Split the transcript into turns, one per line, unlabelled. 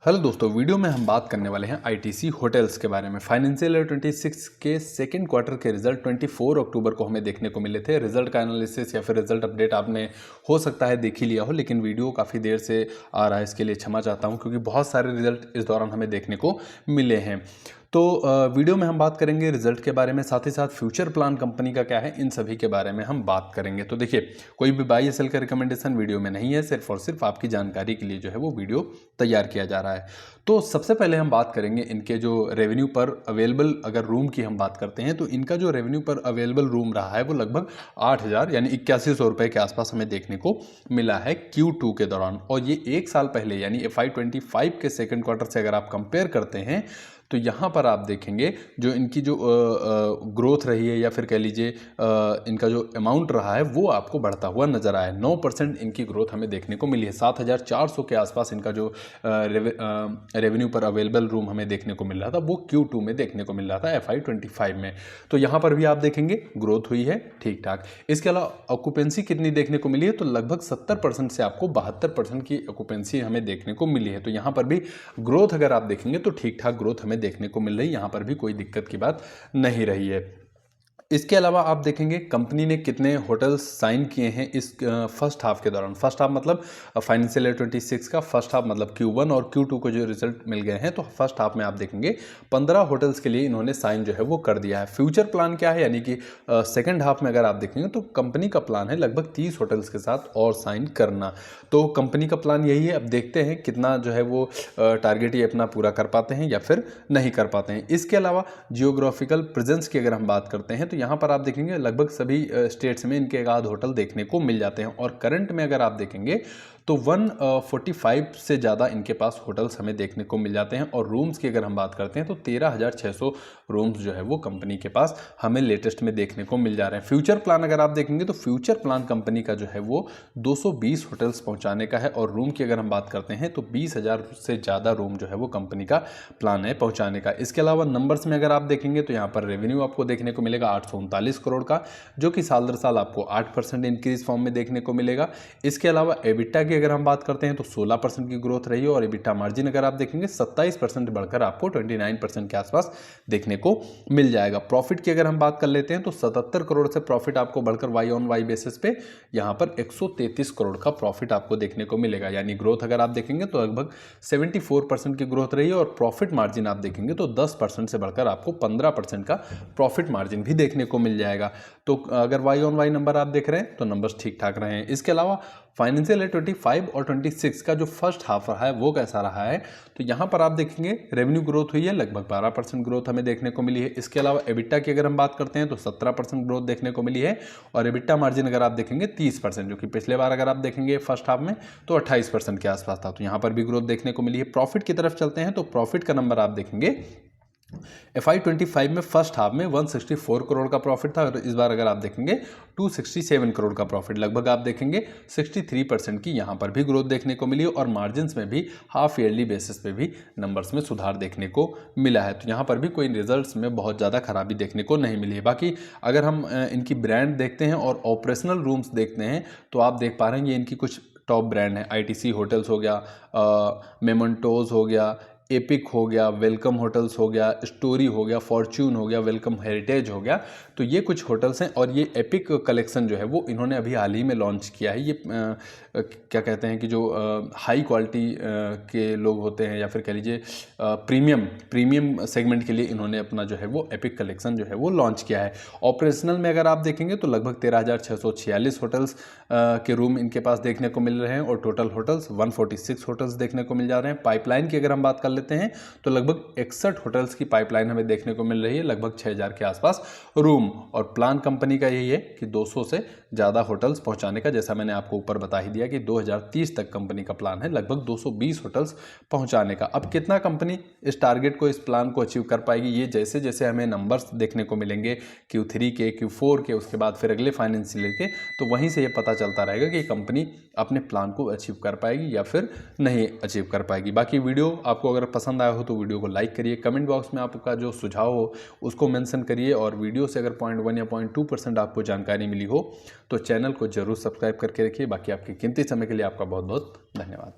Hello दोस्तों, video में हम बात करने वाले हैं आईटीसी होटल्स के बारे में। फाइनेंशियल ईयर 26 के सेकंड क्वार्टर के रिजल्ट 24 अक्टूबर को हमें देखने को मिले थे। रिजल्ट का एनालिसिस या फिर रिजल्ट अपडेट आपने हो सकता है देख ही लिया हो, लेकिन वीडियो काफ़ी देर से आ रहा है, इसके लिए क्षमा चाहता हूं क्योंकि बहुत सारे रिजल्ट इस दौरान हमें देखने को मिले हैं। तो वीडियो में हम बात करेंगे रिजल्ट के बारे में, साथ ही साथ फ्यूचर प्लान कंपनी का क्या है, इन सभी के बारे में हम बात करेंगे। तो देखिए, कोई भी बाई या सेल का रिकमेंडेशन वीडियो में नहीं है, सिर्फ और सिर्फ आपकी जानकारी के लिए जो है वो वीडियो तैयार किया जा रहा है। तो सबसे पहले हम बात करेंगे इनके जो रेवेन्यू पर अवेलेबल, अगर रूम की हम बात करते हैं तो इनका जो रेवेन्यू पर अवेलेबल रूम रहा है वो लगभग 8,000 यानी 8100 रुपये के आसपास हमें देखने को मिला है Q2 के दौरान। और ये एक साल पहले यानी FY25 के सेकंड क्वार्टर से अगर आप कंपेयर करते हैं तो यहाँ पर आप देखेंगे जो इनकी जो ग्रोथ रही है या फिर कह लीजिए इनका जो अमाउंट रहा है वो आपको बढ़ता हुआ नजर आया। 9% इनकी ग्रोथ हमें देखने को मिली है। 7,400 के आसपास इनका जो रेवेन्यू पर अवेलेबल रूम हमें देखने को मिल रहा था वो Q2 में देखने को मिल रहा था FY25 में। तो यहाँ पर भी आप देखेंगे ग्रोथ हुई है ठीक ठाक। इसके अलावा ऑक्यूपेंसी कितनी देखने को मिली है, तो लगभग 70% से आपको 72% की ऑक्यूपेंसी हमें देखने को मिली है। तो यहाँ पर भी ग्रोथ अगर आप देखेंगे तो ठीक ठाक ग्रोथ हमें देखने को मिल रही है, यहाँ पर भी कोई दिक्कत की बात नहीं रही है। इसके अलावा आप देखेंगे कंपनी ने कितने होटल्स साइन किए हैं इस फर्स्ट हाफ के दौरान। फर्स्ट हाफ मतलब फाइनेंशियल ईयर 26 का फर्स्ट हाफ मतलब Q1 और Q2 को जो रिजल्ट मिल गए हैं, तो फर्स्ट हाफ में आप देखेंगे 15 होटल्स के लिए इन्होंने साइन जो है वो कर दिया है। फ्यूचर प्लान क्या है, यानी कि सेकेंड हाफ में अगर आप देखेंगे तो कंपनी का प्लान है लगभग 30 होटल्स के साथ और साइन करना। तो कंपनी का प्लान यही है। अब देखते हैं कितना जो है वो टारगेट ये अपना पूरा कर पाते हैं या फिर नहीं कर पाते हैं। इसके अलावा जियोग्राफिकल प्रेजेंस की अगर हम बात करते हैं तो यहाँ पर आप देखेंगे लगभग सभी स्टेट्स में इनके एक आध होटल देखने को मिल जाते हैं। और करंट में अगर आप देखेंगे तो 145 से ज़्यादा इनके पास होटल्स हमें देखने को मिल जाते हैं। और रूम्स की अगर हम बात करते हैं तो 13,600 रूम्स जो है वो कंपनी के पास हमें लेटेस्ट में देखने को मिल जा रहे हैं। फ्यूचर प्लान अगर आप देखेंगे तो फ्यूचर प्लान कंपनी का जो है वो 220 होटल्स पहुंचाने का है। और रूम की अगर हम बात करते हैं तो 20,000 से ज़्यादा रूम जो है वो कंपनी का प्लान है पहुँचाने का। इसके अलावा नंबर्स में अगर आप देखेंगे तो यहाँ पर रेवेन्यू आपको देखने को मिलेगा 839 करोड़ का, जो कि साल दर साल आपको 8% इंक्रीज फॉर्म में देखने को मिलेगा। इसके अलावा एबिटा की अगर हम बात करते हैं तो 16% की ग्रोथ रही है। और एबिटा मार्जिन अगर आप देखेंगे 27% बढ़कर आपको 29% के आसपास देखने को मिल जाएगा। प्रॉफिट की अगर हम बात कर लेते हैं तो 77 करोड़ से प्रॉफिट आपको बढ़कर वाई ऑन वाई बेसिस पे यहाँ पर 133 करोड़ का प्रॉफिट आपको देखने को मिलेगा। यानी ग्रोथ अगर आप देखेंगे तो लगभग 74% की ग्रोथ रही है। और प्रॉफिट मार्जिन आप देखेंगे तो 10% से बढ़कर आपको 15% का प्रॉफिट मार्जिन भी देखने को मिल जाएगा। तो अगर वाई ऑन वाई नंबर आप देख रहे हैं तो नंबर्स ठीक ठाक रहे हैं। इसके अलावा फाइनेंशियल ईयर 25 और 26 का जो फर्स्ट हाफ रहा है वो कैसा रहा है, तो यहाँ पर आप देखेंगे रेवेन्यू ग्रोथ हुई है, लगभग 12% ग्रोथ हमें देखने को मिली है। इसके अलावा एबिटा की अगर हम बात करते हैं तो 17% ग्रोथ देखने को मिली है। और एबिटा मार्जिन अगर आप देखेंगे 30%, जो कि पिछले बार अगर आप देखेंगे फर्स्ट हाफ में तो 28% के आसपास था। तो यहाँ पर भी ग्रोथ देखने को मिली है। प्रॉफिट की तरफ चलते हैं तो प्रॉफिट का नंबर आप देखेंगे FY25 में फर्स्ट हाफ में 164 करोड़ का प्रॉफिट था। और इस बार अगर आप देखेंगे 267 करोड़ का प्रॉफिट, लगभग आप देखेंगे 63% की यहाँ पर भी ग्रोथ देखने को मिली। और मार्जिन्स में भी हाफ ईयरली बेसिस पे भी नंबर्स में सुधार देखने को मिला है। तो यहाँ पर भी कोई रिजल्ट्स में बहुत ज़्यादा खराबी देखने को नहीं मिली है। बाकी अगर हम इनकी ब्रांड देखते हैं और ऑपरेशनल रूम्स देखते हैं तो आप देख पा रहे हैं ये इनकी कुछ टॉप ब्रांड है। आईटीसी होटल्स हो गया, मेमेंटोज हो गया, एपिक हो गया, वेलकम होटल्स हो गया, स्टोरी हो गया, फॉर्च्यून हो गया, वेलकम हेरिटेज हो गया। तो ये कुछ होटल्स हैं। और ये एपिक कलेक्शन जो है वो इन्होंने अभी हाल ही में लॉन्च किया है। ये क्या कहते हैं कि जो हाई क्वालिटी के लोग होते हैं या फिर कह लीजिए प्रीमियम सेगमेंट के लिए इन्होंने अपना जो है वो एपिक कलेक्शन जो है वो लॉन्च किया है। ऑपरेशनल में अगर आप देखेंगे तो लगभग 13,646 होटल्स के रूम इनके पास देखने को मिल रहे हैं। और टोटल होटल्स 146 होटल्स देखने को मिल जा रहे हैं। पाइपलाइन की अगर हम बात कर लेते हैं तो लगभग 61 होटल्स की पाइपलाइन हमें देखने को मिल रही है, लगभग 6,000 के आसपास रूम। और प्लान कंपनी का यही है कि 200 से ज़्यादा होटल्स पहुंचाने का, जैसा मैंने आपको ऊपर बता ही दिया कि 2030 तक कंपनी का प्लान है लगभग 220 होटल्स पहुंचाने का। अब कितना कंपनी इस टारगेट को, इस प्लान को अचीव कर पाएगी, ये जैसे जैसे हमें नंबर्स देखने को मिलेंगे Q3 के, Q4 के, उसके बाद फिर अगले फाइनेंशियल ईयर के, तो वहीं से ये पता चलता रहेगा कि कंपनी अपने प्लान को अचीव कर पाएगी या फिर नहीं अचीव कर पाएगी। बाकी वीडियो आपको अगर पसंद आया हो तो वीडियो को लाइक करिए, कमेंट बॉक्स में आपका जो सुझाव हो उसको मेंशन करिए। और वीडियो से अगर 0.1 या 0.2% आपको जानकारी मिली हो तो चैनल को जरूर सब्सक्राइब करके रखिए। बाकी आपके कीमती समय के लिए आपका बहुत बहुत धन्यवाद।